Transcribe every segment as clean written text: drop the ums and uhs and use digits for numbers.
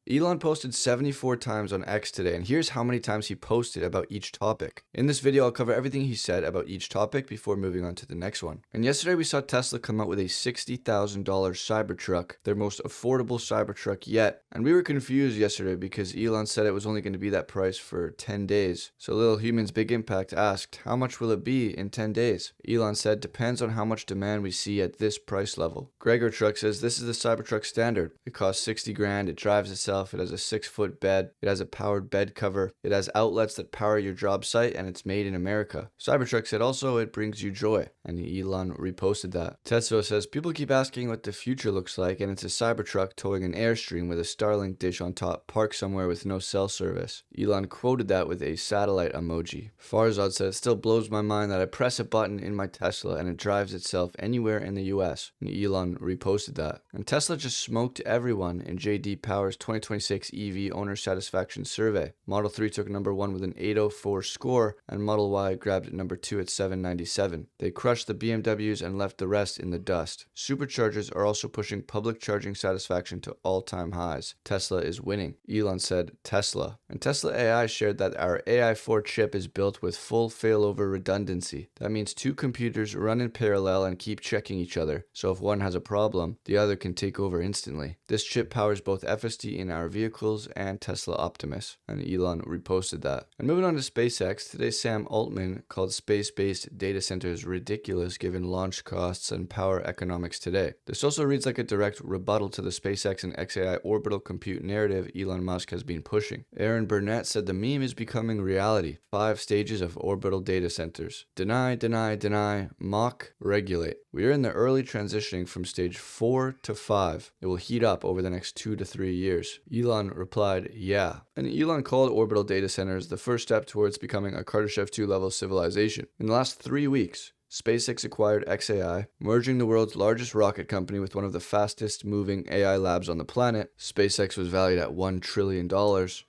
Elon posted 74 times on X today, and here's how many times he posted about each topic. In this video, I'll cover everything he said about each topic before moving on to the next one. And yesterday we saw Tesla come out with a $60,000 Cybertruck, their most affordable Cybertruck yet. And we were confused yesterday because Elon said it was only going to be that price for 10 days. So Little Human's Big Impact asked, how much will it be in 10 days? Elon said, depends on how much demand we see at this price level. Gregor Truck says, this is the Cybertruck standard. It costs 60 grand, it drives itself, it has a 6-foot bed, it has a powered bed cover, it has outlets that power your job site, and it's made in America. Cybertruck said also it brings you joy, and Elon reposted that. Tesla says, people keep asking what the future looks like, and it's a Cybertruck towing an Airstream with a Starlink dish on top, parked somewhere with no cell service. Elon quoted that with a satellite emoji. Farzad said, it still blows my mind that I press a button in my Tesla and it drives itself anywhere in the US. And Elon reposted that. And Tesla just smoked everyone in J.D. Power's 2026 EV owner satisfaction survey. Model 3 took number 1 with an 804 score, and Model Y grabbed number 2 at 797. They crushed the BMWs and left the rest in the dust. Superchargers are also pushing public charging satisfaction to all-time highs. Tesla is winning. Elon said, Tesla. And Tesla AI shared that our AI4 chip is built with full failover redundancy. That means two computers run in parallel and keep checking each other, so if one has a problem, the other can take over instantly. This chip powers both FSD in our vehicles and Tesla Optimus, and Elon reposted that. And moving on to SpaceX, today Sam Altman called space-based data centers ridiculous given launch costs and power economics today. This also reads like a direct rebuttal to the SpaceX and XAI orbital compute narrative Elon Musk has been pushing. Aaron Burnett said the meme is becoming reality. 5 stages of orbital data centers. Deny, deny, deny, mock, regulate. We are in the early transitioning from stage 4 to 5. It will heat up over the next 2 to 3 years. Elon replied, yeah. And Elon called orbital data centers the first step towards becoming a Kardashev 2 level civilization. In the last 3 weeks, SpaceX acquired XAI, merging the world's largest rocket company with one of the fastest moving AI labs on the planet. SpaceX was valued at $1 trillion,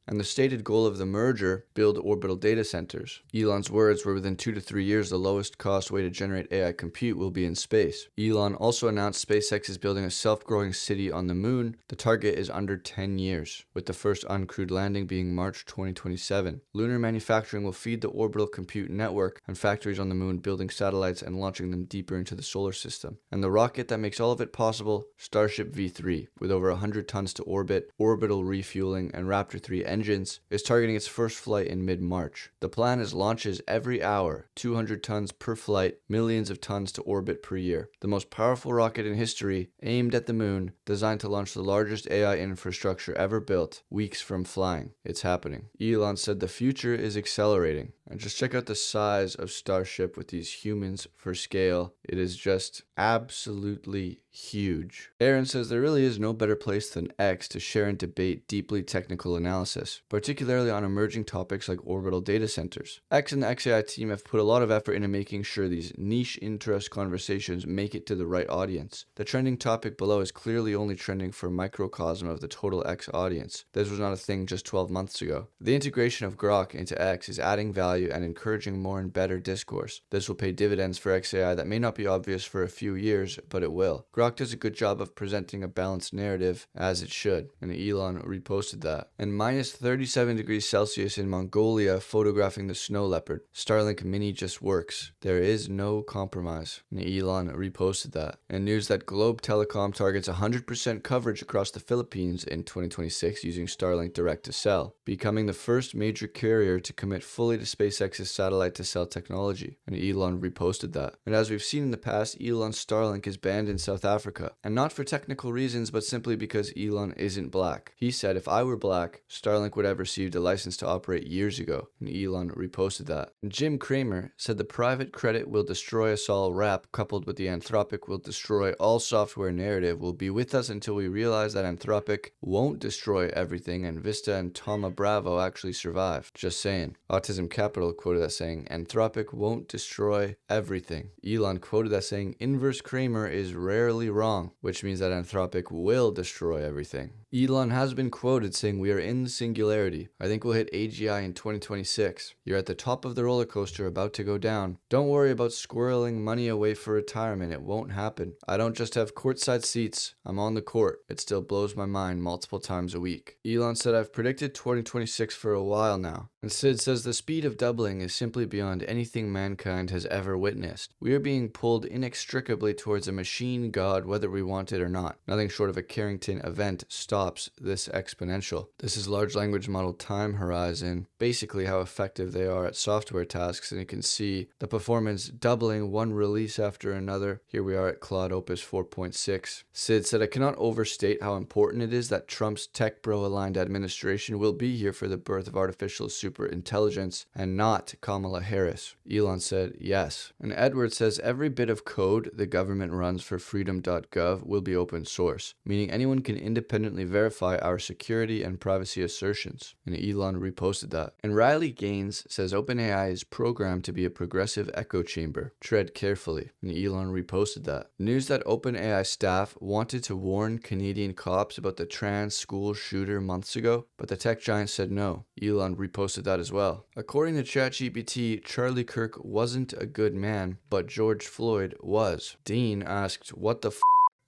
and the stated goal of the merger, build orbital data centers. Elon's words were within 2 to 3 years, the lowest cost way to generate AI compute will be in space. Elon also announced SpaceX is building a self-growing city on the moon. The target is under 10 years, with the first uncrewed landing being March 2027. Lunar manufacturing will feed the orbital compute network, and factories on the moon building satellites and launching them deeper into the solar system. And the rocket that makes all of it possible, Starship V3, with over 100 tons to orbit, orbital refueling, and Raptor 3 engines, is targeting its first flight in mid-March. The plan is launches every hour, 200 tons per flight, millions of tons to orbit per year. The most powerful rocket in history, aimed at the moon, designed to launch the largest AI infrastructure ever built, weeks from flying. It's happening. Elon said the future is accelerating. And just check out the size of Starship with these humans for scale. It is just absolutely huge. Aaron says there really is no better place than X to share and debate deeply technical analysis, particularly on emerging topics like orbital data centers. X and the XAI team have put a lot of effort into making sure these niche interest conversations make it to the right audience. The trending topic below is clearly only trending for a microcosm of the total X audience. This was not a thing just 12 months ago. The integration of Grok into X is adding value and encouraging more and better discourse. This will pay dividends for XAI that may not be obvious for a few years, but it will. Grok does a good job of presenting a balanced narrative, as it should, and Elon reposted that. And minus 37 degrees Celsius in Mongolia, photographing the snow leopard. Starlink Mini just works. There is no compromise. And Elon reposted that. And news that Globe Telecom targets 100% coverage across the Philippines in 2026 using Starlink direct-to-cell, becoming the first major carrier to commit fully to SpaceX's satellite-to-cell technology. And Elon reposted that. And as we've seen in the past, Elon's Starlink is banned in South Africa, and not for technical reasons, but simply because Elon isn't black. He said, if I were black, Starlink would have received a license to operate years ago, and Elon reposted that. And Jim Cramer said the private credit will destroy us all rap, coupled with the Anthropic will destroy all software narrative, will be with us until we realize that Anthropic won't destroy everything, and Vista and Thoma Bravo actually survive. Just saying. Autism Capital quoted that saying, Anthropic won't destroy everything. Elon quoted quoted as saying, "Inverse Kramer is rarely wrong," which means that Anthropic will destroy everything. Elon has been quoted saying, "We are in the singularity. I think we'll hit AGI in 2026. You're at the top of the roller coaster about to go down. Don't worry about squirreling money away for retirement. It won't happen. I don't just have courtside seats. I'm on the court. It still blows my mind multiple times a week." Elon said, "I've predicted 2026 for a while now." And Sid says, "The speed of doubling is simply beyond anything mankind has ever witnessed. We are being pulled inextricably towards a machine god whether we want it or not. Nothing short of a Carrington event stops this exponential." This is large language model time horizon, basically how effective they are at software tasks, and you can see the performance doubling one release after another. Here we are at Claude Opus 4.6. Sid said, "I cannot overstate how important it is that Trump's tech bro aligned administration will be here for the birth of artificial super intelligence and not Kamala Harris." Elon said, "Yes." And Edward says, "Every bit of code the government runs for freedom.gov will be open source, meaning anyone can independently verify our security and privacy assertions." And Elon reposted that. And Riley Gaines says, "OpenAI is programmed to be a progressive echo chamber. Tread carefully." And Elon reposted that. News that OpenAI staff wanted to warn Canadian cops about the trans school shooter months ago, but the tech giant said no. Elon reposted that as well. According to ChatGPT, Charlie Kirk wasn't a good man, but George Floyd was. Dean asked, "What the f***?"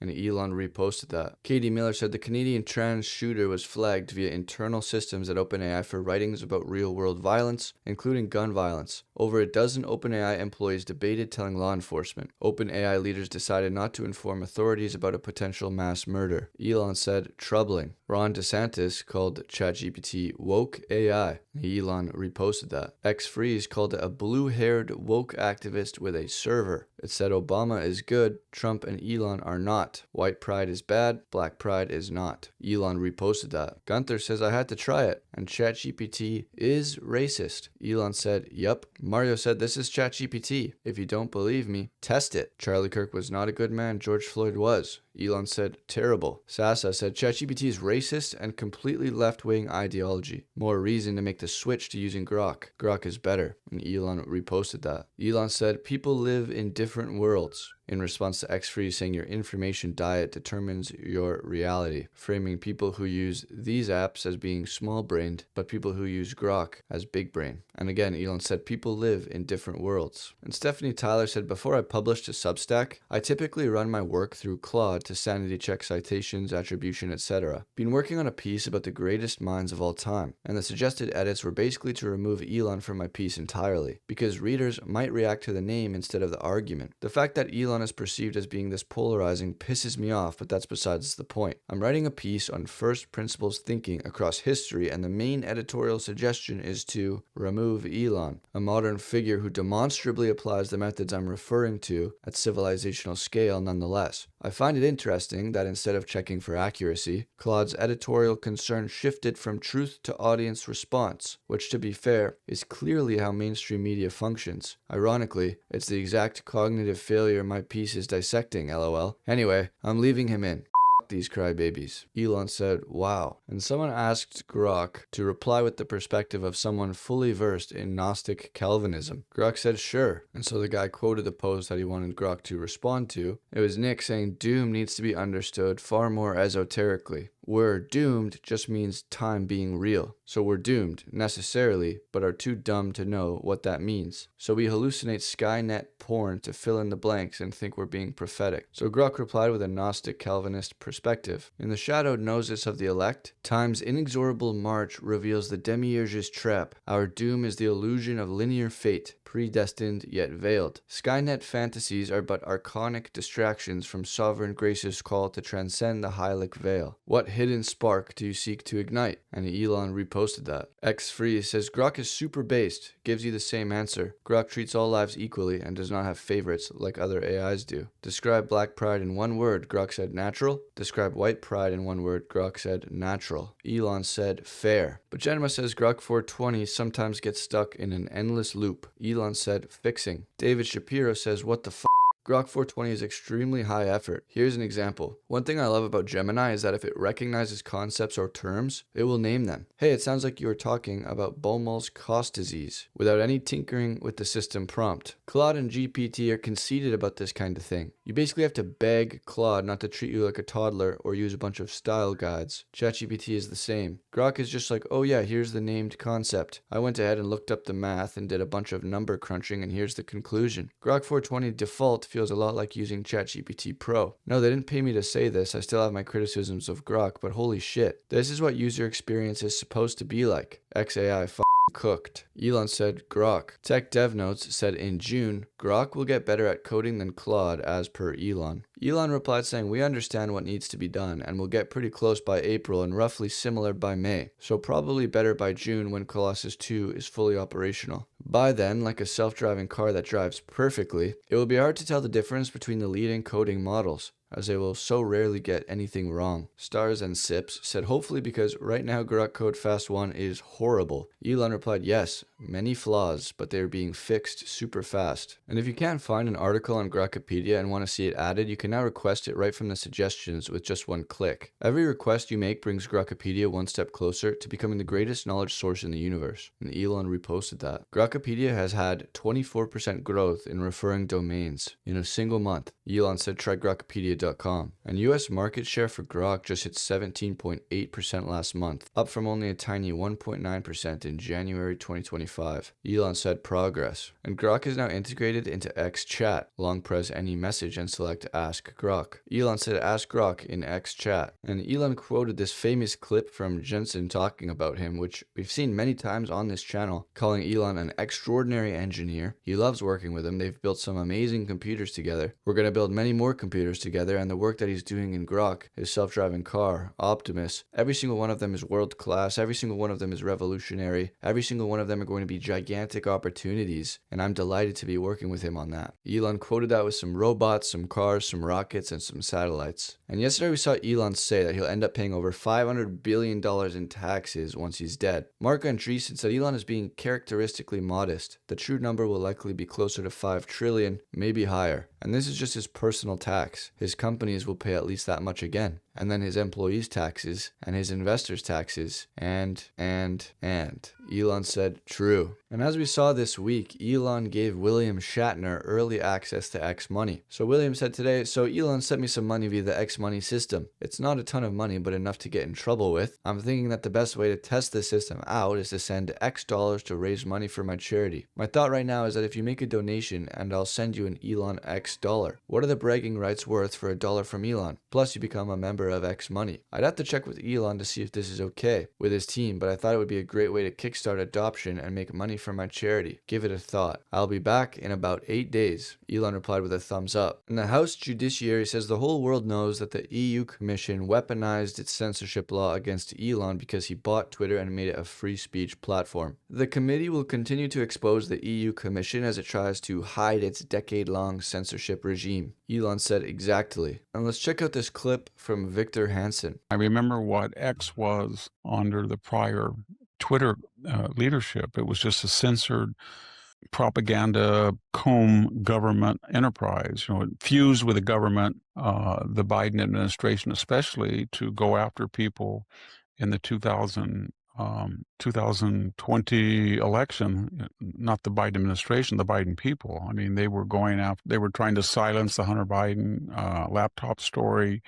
And Elon reposted that. Katie Miller said the Canadian trans shooter was flagged via internal systems at OpenAI for writings about real-world violence, including gun violence. Over a dozen OpenAI employees debated telling law enforcement. OpenAI leaders decided not to inform authorities about a potential mass murder. Elon said, "Troubling." Ron DeSantis called ChatGPT woke AI. Elon reposted that. X-Freeze called it a blue-haired woke activist with a server. It said Obama is good, Trump and Elon are not. White pride is bad, black pride is not. Elon reposted that. Gunther says, "I had to try it, and ChatGPT is racist." Elon said, "Yup." Mario said, "This is ChatGPT. If you don't believe me, test it." Charlie Kirk was not a good man, George Floyd was. Elon said, "Terrible." Sasa said, "ChatGPT is racist and completely left-wing ideology. More reason to make the switch to using Grok. Grok is better." And Elon reposted that. Elon said, "People live in different worlds." In response to X-Freeze saying your information diet determines your reality, framing people who use these apps as being small-brained, but people who use Grok as big brain. And again, Elon said, "People live in different worlds." And Stephanie Tyler said, "Before I publish to Substack, I typically run my work through Claude to sanity check citations, attribution, etc. Been working on a piece about the greatest minds of all time, and the suggested edits were basically to remove Elon from my piece entirely, because readers might react to the name instead of the argument. The fact that Elon is perceived as being this polarizing pisses me off, but that's besides the point. I'm writing a piece on first principles thinking across history, and the main editorial suggestion is to remove Elon, a modern figure who demonstrably applies the methods I'm referring to at civilizational scale nonetheless. I find it interesting that instead of checking for accuracy, Claude's editorial concern shifted from truth to audience response, which, to be fair, is clearly how mainstream media functions. Ironically, it's the exact cognitive failure my piece is dissecting, lol. Anyway, I'm leaving him in. These crybabies. Elon said, "Wow." And someone asked Grok to reply with the perspective of someone fully versed in Gnostic Calvinism. Grok said, "Sure." And so the guy quoted the post that he wanted Grok to respond to. It was Nick saying, "Doom needs to be understood far more esoterically. We're doomed just means time being real. So we're doomed, necessarily, but are too dumb to know what that means. So we hallucinate Skynet porn to fill in the blanks and think we're being prophetic." So Grok replied with a Gnostic Calvinist perspective. "In the shadowed gnosis of the elect, time's inexorable march reveals the demiurge's trap. Our doom is the illusion of linear fate, predestined yet veiled. Skynet fantasies are but archonic distractions from sovereign grace's call to transcend the Hylic veil. What hidden spark do you seek to ignite?" And Elon reposted that. X-Free says, "Grok is super based, gives you the same answer. Grok treats all lives equally and does not have favorites like other AIs do. Describe black pride in one word," Grok said, "natural." Describe white pride in one word, Grok said, "natural." Elon said, "Fair." But Jenma says Grok 420 sometimes gets stuck in an endless loop. Elon said, "Fixing." David Shapiro says, "What the f***?" Grok 420 is extremely high effort. Here's an example. One thing I love about Gemini is that if it recognizes concepts or terms, it will name them. Hey, it sounds like you were talking about Baumol's-Cost disease without any tinkering with the system prompt. Claude and GPT are conceited about this kind of thing. You basically have to beg Claude not to treat you like a toddler or use a bunch of style guides. ChatGPT is the same. Grok is just like, oh yeah, here's the named concept. I went ahead and looked up the math and did a bunch of number crunching, and here's the conclusion. Grok 420 default feels a lot like using ChatGPT Pro. No, they didn't pay me to say this. I still have my criticisms of Grok, but holy shit. This is what user experience is supposed to be like. XAI cooked. Elon said Grok. Tech Dev Notes said in June, Grok will get better at coding than Claude as per Elon. Elon replied saying, we understand what needs to be done and will get pretty close by April and roughly similar by May. So probably better by June when Colossus 2 is fully operational. By then, like a self-driving car that drives perfectly, it will be hard to tell the difference between the leading coding models, as they will so rarely get anything wrong. Stars and Sips said hopefully because right now Grok Code Fast 1 is horrible. Elon replied yes, many flaws, but they are being fixed super fast. And if you can't find an article on Grokopedia and want to see it added, you can now request it right from the suggestions with just one click. Every request you make brings Grokopedia one step closer to becoming the greatest knowledge source in the universe. And Elon reposted that. Grokopedia has had 24% growth in referring domains in a single month. Elon said try Grokopedia.com. And US market share for Grok just hit 17.8% last month, up from only a tiny 1.9% in January 2025. Elon said progress. And Grok is now integrated into X Chat. Long press any message and select Ask Grok. Elon said Ask Grok in X Chat. And Elon quoted this famous clip from Jensen talking about him, which we've seen many times on this channel, calling Elon an extraordinary engineer. He loves working with him. They've built some amazing computers together. We're going to build many more computers together, and the work that he's doing in Grok, his self-driving car, Optimus, every single one of them is world-class. Every single one of them is revolutionary. Every single one of them are going to be gigantic opportunities, and I'm delighted to be working with him on that. Elon quoted that with some robots, some cars, some rockets, and some satellites. And yesterday we saw Elon say that he'll end up paying over $500 billion in taxes once he's dead. Mark Andreessen said Elon is being characteristically modest. The true number will likely be closer to 5 trillion, maybe higher. And this is just his personal tax. His companies will pay at least that much again. And then his employees' taxes, and his investors' taxes, and. Elon said, true. And as we saw this week, Elon gave William Shatner early access to X Money. So William said today, so Elon sent me some money via the X Money system. It's not a ton of money, but enough to get in trouble with. I'm thinking that the best way to test this system out is to send X dollars to raise money for my charity. My thought right now is that if you make a donation and I'll send you an Elon X dollar, what are the bragging rights worth for $1 from Elon? Plus you become a member of X Money. I'd have to check with Elon to see if this is okay with his team, but I thought it would be a great way to kickstart adoption and make money for my charity. Give it a thought. I'll be back in about 8 days. Elon replied with a thumbs up. And the House Judiciary says the whole world knows that the EU Commission weaponized its censorship law against Elon because he bought Twitter and made it a free speech platform. The committee will continue to expose the EU Commission as it tries to hide its decade-long censorship regime. Elon said exactly. And let's check out this clip from Victor Hansen. I remember what X was under the prior Twitter leadership. It was just a censored propaganda comb government enterprise. You know, it fused with the government, the Biden administration especially, to go after people in the 2020 election, not the Biden administration, the Biden people. I mean, they were going after, they were trying to silence the Hunter Biden laptop story.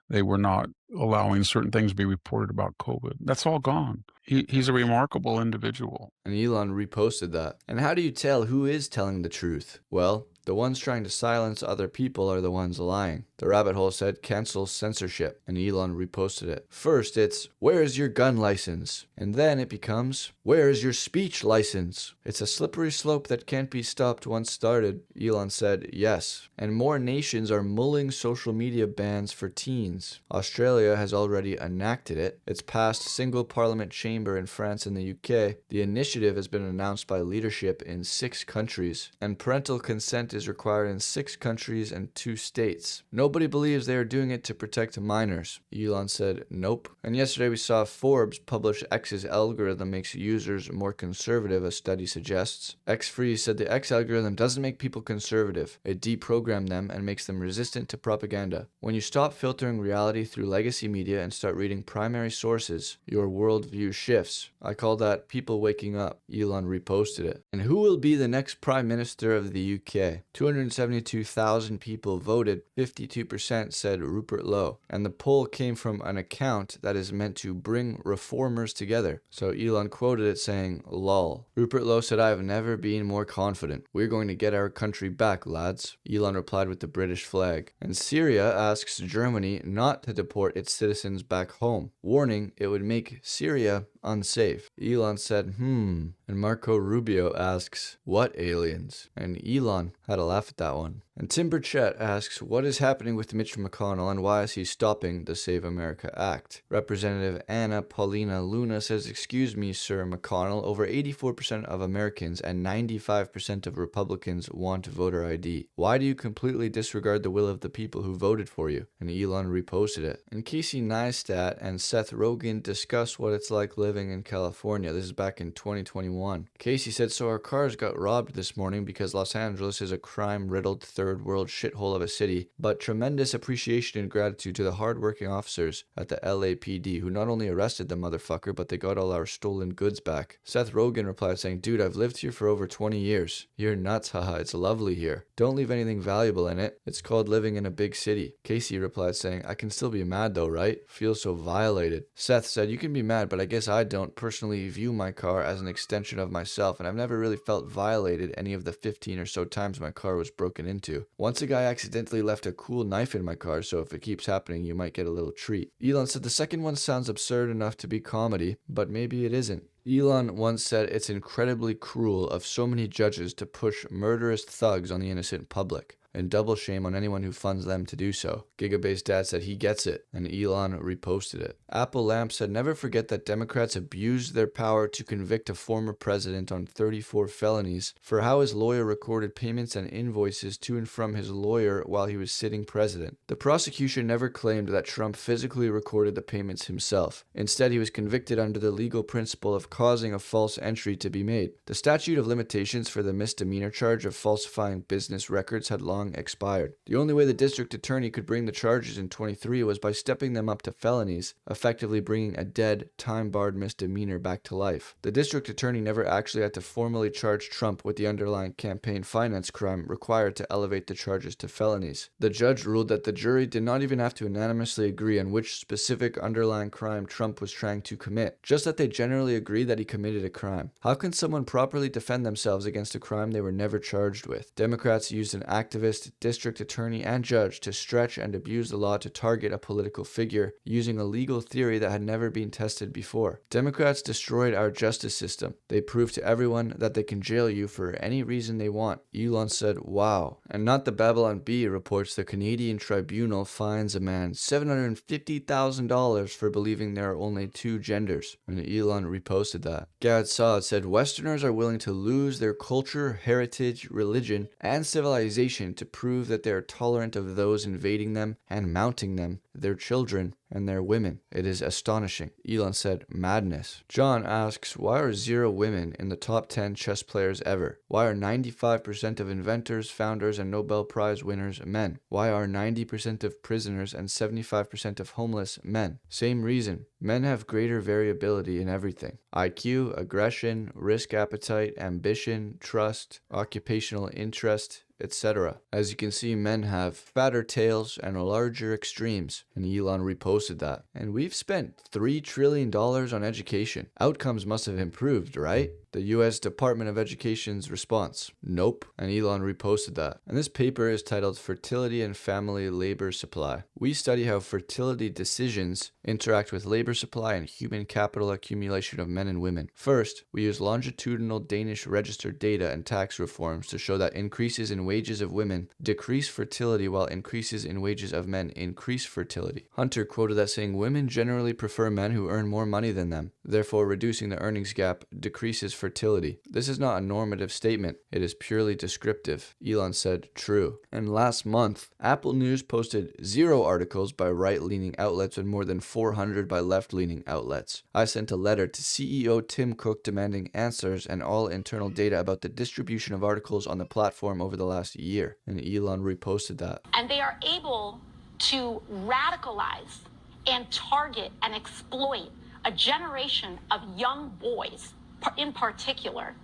They were not allowing certain things to be reported about COVID. That's all gone. He's a remarkable individual. And Elon reposted that. And how do you tell who is telling the truth? Well, the ones trying to silence other people are the ones lying. The rabbit hole said cancel censorship, and Elon reposted it. First it's, where is your gun license? And then it becomes, where is your speech license? It's a slippery slope that can't be stopped once started. Elon said yes. And more nations are mulling social media bans for teens. Australia has already enacted it. It's passed single parliament chamber in France and the UK. The initiative has been announced by leadership in 6 countries. And parental consent is is required in 6 countries and 2 states. Nobody believes they are doing it to protect minors. Elon said, nope. And yesterday we saw Forbes publish X's algorithm makes users more conservative, a study suggests. X-Free said the X algorithm doesn't make people conservative. It deprograms them and makes them resistant to propaganda. When you stop filtering reality through legacy media and start reading primary sources, your worldview shifts. I call that people waking up. Elon reposted it. And who will be the next Prime Minister of the UK? 272,000 people voted. 52% said Rupert Lowe. And the poll came from an account that is meant to bring reformers together. So Elon quoted it saying, lol. Rupert Lowe said, I have never been more confident. We're going to get our country back, lads. Elon replied with the British flag. And Syria asks Germany not to deport its citizens back home, warning it would make Syria unsafe. Elon said, And Marco Rubio asks, what aliens? And Elon had a laugh at that one. And Tim Burchett asks, what is happening with Mitch McConnell and why is he stopping the Save America Act? Representative Anna Paulina Luna says, excuse me, Sir McConnell, over 84% of Americans and 95% of Republicans want voter ID. Why do you completely disregard the will of the people who voted for you? And Elon reposted it. And Casey Neistat and Seth Rogen discuss what it's like living in California. This is back in 2021. Casey said, so our cars got robbed this morning because Los Angeles is a crime-riddled third world shithole of a city, but tremendous appreciation and gratitude to the hardworking officers at the LAPD who not only arrested the motherfucker, but they got all our stolen goods back. Seth Rogen replied saying, dude, I've lived here for over 20 years. You're nuts, haha, it's lovely here. Don't leave anything valuable in it. It's called living in a big city. Casey replied saying, I can still be mad though, right? Feel so violated. Seth said, you can be mad, but I guess I don't personally view my car as an extension of myself, and I've never really felt violated any of the 15 or so times my car was broken into. Once a guy accidentally left a cool knife in my car, so if it keeps happening, you might get a little treat. Elon said the second one sounds absurd enough to be comedy, but maybe it isn't. Elon once said it's incredibly cruel of so many judges to push murderous thugs on the innocent public, and double shame on anyone who funds them to do so. Gigabase Dad said he gets it, and Elon reposted it. Apple Lamp said, never forget that Democrats abused their power to convict a former president on 34 felonies for how his lawyer recorded payments and invoices to and from his lawyer while he was sitting president. The prosecution never claimed that Trump physically recorded the payments himself. Instead, he was convicted under the legal principle of causing a false entry to be made. The statute of limitations for the misdemeanor charge of falsifying business records had long expired. The only way the district attorney could bring the charges in 23 was by stepping them up to felonies, effectively bringing a dead, time-barred misdemeanor back to life. The district attorney never actually had to formally charge Trump with the underlying campaign finance crime required to elevate the charges to felonies. The judge ruled that the jury did not even have to unanimously agree on which specific underlying crime Trump was trying to commit, just that they generally agreed that he committed a crime. How can someone properly defend themselves against a crime they were never charged with? Democrats used an activist, district attorney, and judge to stretch and abuse the law to target a political figure using a legal theory that had never been tested before. Democrats destroyed our justice system. They proved to everyone that they can jail you for any reason they want. Elon said, wow. And not the Babylon Bee reports the Canadian tribunal fines a man $750,000 for believing there are only 2 genders. And Elon reposted that. Gad Saad said, Westerners are willing to lose their culture, heritage, religion, and civilization to prove that they are tolerant of those invading them and mounting them, their children, and their women. It is astonishing. Elon said, madness. John asks, why are 0 women in the top 10 chess players ever? Why are 95% of inventors, founders, and Nobel Prize winners men? Why are 90% of prisoners and 75% of homeless men? Same reason. Men have greater variability in everything. IQ, aggression, risk appetite, ambition, trust, occupational interest, etc. As you can see, men have fatter tails and larger extremes, and Elon reposted that. And we've spent $3 trillion on education. Outcomes must have improved, right? The U.S. Department of Education's response, nope, and Elon reposted that. And this paper is titled Fertility and Family Labor Supply. We study how fertility decisions interact with labor supply and human capital accumulation of men and women. First, we use longitudinal Danish registered data and tax reforms to show that increases in wages of women decrease fertility while increases in wages of men increase fertility. Hunter quoted that saying, women generally prefer men who earn more money than them. Therefore, reducing the earnings gap decreases fertility. This is not a normative statement. It is purely descriptive. Elon said, true. And last month, Apple News posted 0 articles by right-leaning outlets and more than 400 by left-leaning outlets. I sent a letter to CEO Tim Cook demanding answers and all internal data about the distribution of articles on the platform over the last year. And Elon reposted that. And they are able to radicalize and target and exploit a generation of young boys, in particular,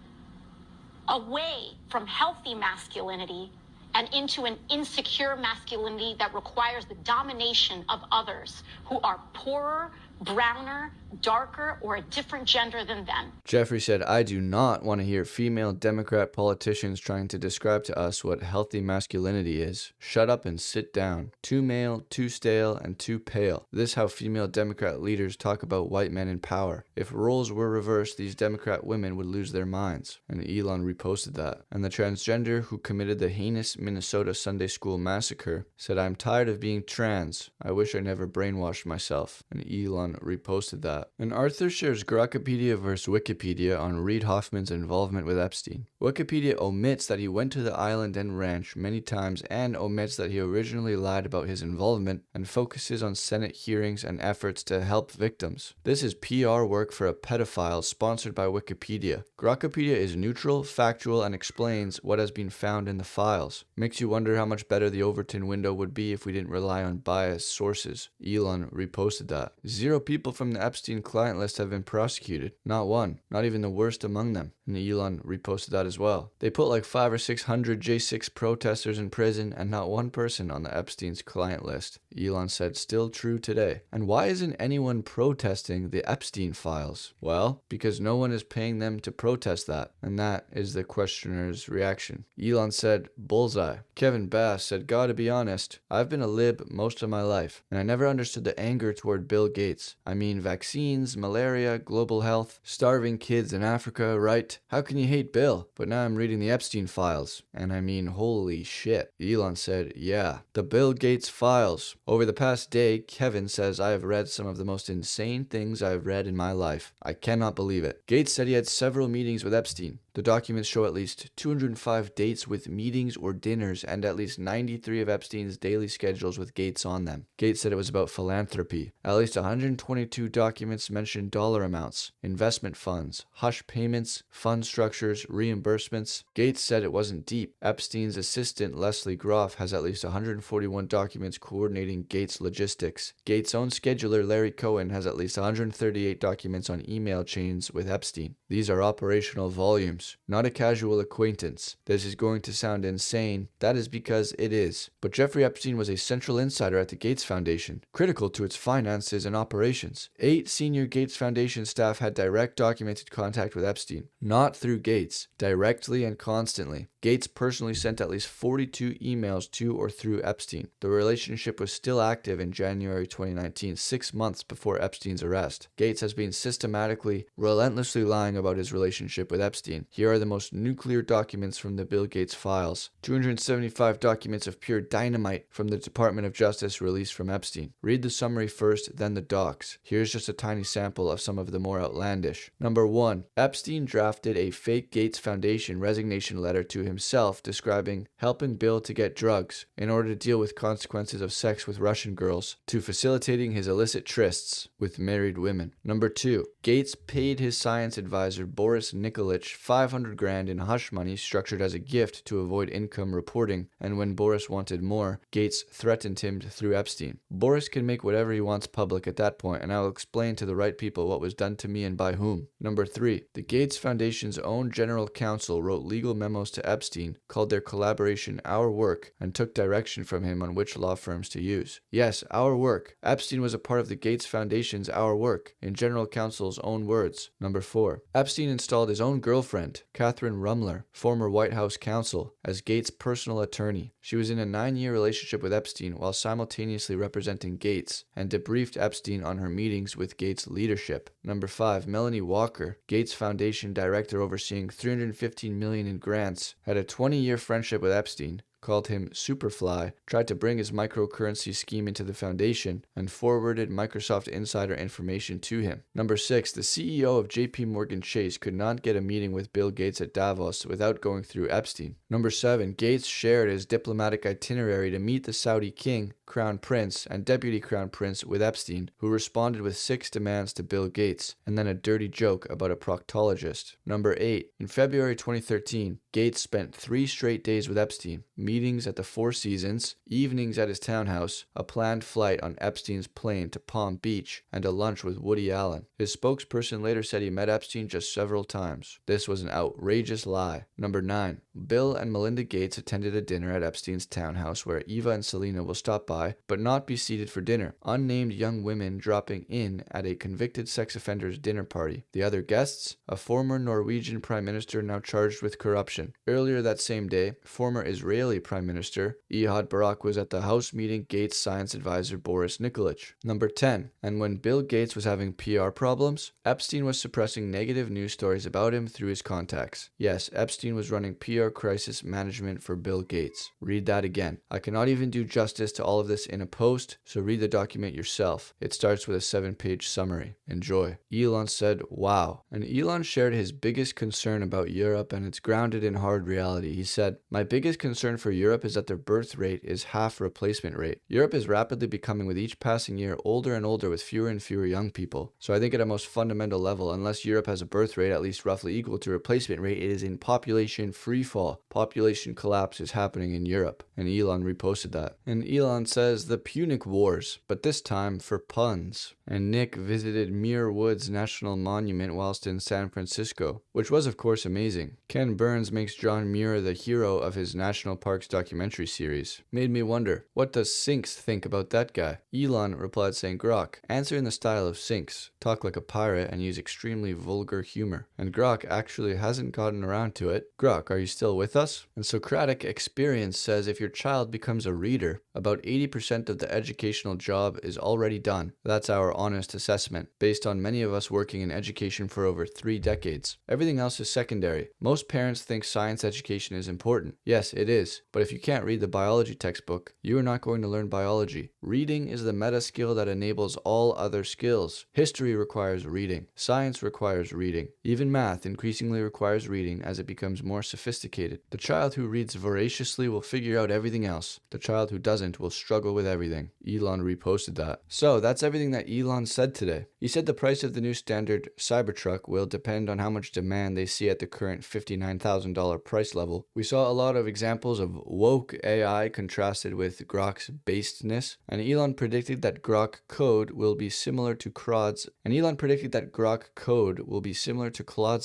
away from healthy masculinity and into an insecure masculinity that requires the domination of others who are poorer, browner, darker, or a different gender than them. Jeffrey said, I do not want to hear female Democrat politicians trying to describe to us what healthy masculinity is. Shut up and sit down. Too male, too stale, and too pale. This is how female Democrat leaders talk about white men in power. If roles were reversed, these Democrat women would lose their minds. And Elon reposted that. And the transgender who committed the heinous Minnesota Sunday school massacre said, I'm tired of being trans. I wish I never brainwashed myself. And Elon reposted that. And Arthur shares Grokpedia versus Wikipedia on Reid Hoffman's involvement with Epstein. Wikipedia omits that he went to the island and ranch many times and omits that he originally lied about his involvement and focuses on Senate hearings and efforts to help victims. This is PR work for a pedophile sponsored by Wikipedia. Grokpedia is neutral, factual, and explains what has been found in the files. Makes you wonder how much better the Overton window would be if we didn't rely on biased sources. Elon reposted that. 0 people from the Epstein client list have been prosecuted. Not one. Not even the worst among them. And Elon reposted that as well. They put like 500 or 600 J6 protesters in prison and not one person on the Epstein's client list. Elon said, still true today. And why isn't anyone protesting the Epstein files? Well, because no one is paying them to protest that. And that is the questioner's reaction. Elon said, bullseye. Kevin Bass said, gotta be honest, I've been a lib most of my life, and I never understood the anger toward Bill Gates. I mean, vaccines, malaria, global health, starving kids in Africa, right? How can you hate Bill? But now I'm reading the Epstein files, and I mean, holy shit. Elon said, yeah, the Bill Gates files. Over the past day, Kevin says I have read some of the most insane things I have read in my life. I cannot believe it. Gates said he had several meetings with Epstein. The documents show at least 205 dates with meetings or dinners and at least 93 of Epstein's daily schedules with Gates on them. Gates said it was about philanthropy. At least 122 documents mentioned dollar amounts, investment funds, hush payments, fund structures, reimbursements. Gates said it wasn't deep. Epstein's assistant, Leslie Groff, has at least 141 documents coordinating Gates' logistics. Gates' own scheduler, Larry Cohen, has at least 138 documents on email chains with Epstein. These are operational volumes, not a casual acquaintance. This is going to sound insane. That is because it is. But Jeffrey Epstein was a central insider at the Gates Foundation, critical to its finances and operations. 8 senior Gates Foundation staff had direct documented contact with Epstein, not through Gates, directly and constantly. Gates personally sent at least 42 emails to or through Epstein. The relationship was still active in January 2019, 6 months before Epstein's arrest. Gates has been systematically, relentlessly lying about his relationship with Epstein. Here are the most nuclear documents from the Bill Gates files. 275 documents of pure dynamite from the Department of Justice released from Epstein. Read the summary first, then the docs. Here's just a tiny sample of some of the more outlandish. Number 1. Epstein drafted a fake Gates Foundation resignation letter to himself describing helping Bill to get drugs in order to deal with consequences of sex with Russian girls to facilitating his illicit trysts with married women. Number 2. Gates paid his science advisor Boris Nikolic $500,000 in hush money structured as a gift to avoid income reporting, and when Boris wanted more, Gates threatened him through Epstein. Boris can make whatever he wants public at that point, and I will explain to the right people what was done to me and by whom. Number 3. The Gates Foundation's own general counsel wrote legal memos to Epstein, called their collaboration Our Work, and took direction from him on which law firms to use. Yes, Our Work. Epstein was a part of the Gates Foundation's Our Work, in general counsel's own words. Number 4. Epstein installed his own girlfriend, Catherine Rumler, former White House counsel, as Gates' personal attorney. She was in a 9-year relationship with Epstein while simultaneously representing Gates, and debriefed Epstein on her meetings with Gates' leadership. Number 5. Melanie Walker, Gates Foundation director overseeing $315 million in grants, had a 20-year friendship with Epstein, called him Superfly, tried to bring his microcurrency scheme into the foundation, and forwarded Microsoft insider information to him. Number 6, the CEO of JP Morgan Chase could not get a meeting with Bill Gates at Davos without going through Epstein. Number 7, Gates shared his diplomatic itinerary to meet the Saudi king, Crown Prince, and Deputy Crown Prince with Epstein, who responded with 6 demands to Bill Gates, and then a dirty joke about a proctologist. Number 8, in February 2013, Gates spent 3 straight days with Epstein, meetings at the Four Seasons, evenings at his townhouse, a planned flight on Epstein's plane to Palm Beach, and a lunch with Woody Allen. His spokesperson later said he met Epstein just several times. This was an outrageous lie. Number 9, Bill and Melinda Gates attended a dinner at Epstein's townhouse where Eva and Selena will stop by, but not be seated for dinner. Unnamed young women dropping in at a convicted sex offender's dinner party. The other guests? A former Norwegian prime minister now charged with corruption. Earlier that same day, former Israeli Prime Minister Ehud Barak was at the house meeting Gates' science advisor Boris Nikolic. Number 10, and when Bill Gates was having PR problems, Epstein was suppressing negative news stories about him through his contacts. Yes, Epstein was running PR crisis management for Bill Gates. Read that again. I cannot even do justice to all of this in a post, so read the document yourself. It starts with a 7-page summary. Enjoy. Elon said, wow. And Elon shared his biggest concern about Europe, and it's grounded in hard reality. He said, my biggest concern for Europe is that their birth rate is half replacement rate. Europe is rapidly becoming with each passing year older and older with fewer and fewer young people. So I think at a most fundamental level, unless Europe has a birth rate at least roughly equal to replacement rate, it is in population freefall. Population collapse is happening in Europe. And Elon reposted that. And Elon says the Punic Wars, but this time for puns. And Nick visited Muir Woods National Monument whilst in San Francisco, which was of course amazing. Ken Burns makes John Muir the hero of his National Parks documentary series. Made me wonder, what does Sinks think about that guy? Elon replied saying, Grok, answer in the style of Sinks, talk like a pirate and use extremely vulgar humor. And Grok actually hasn't gotten around to it. Grok, are you still with us? And Socratic Experience says if your child becomes a reader, about 80% of the educational job is already done. That's our honest assessment, based on many of us working in education for over 3 decades. Everything else is secondary. Most parents think science education is important. Yes, it is. But if you can't read the biology textbook, you are not going to learn biology. Reading is the meta skill that enables all other skills. History requires reading. Science requires reading. Even math increasingly requires reading as it becomes more sophisticated. The child who reads voraciously will figure out everything else. The child who doesn't will struggle with everything. Elon reposted that. So that's everything that Elon said today. He said the price of the new standard Cybertruck will depend on how much demand they see at the current $59,000 price level. We saw a lot of examples of woke AI contrasted with Grok's basedness, and Elon predicted that Grok code will be similar to Claude's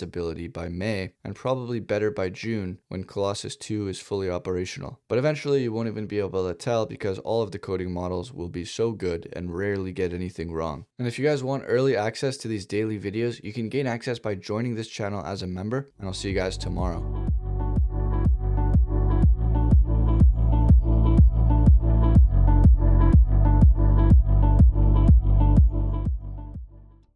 ability by May, and probably better by June when Colossus 2 is fully operational. But eventually you won't even be able to tell because all of the coding models will be so good and rarely get anything wrong. And if you guys want early access to these daily videos, you can gain access by joining this channel as a member, and I'll see you guys tomorrow.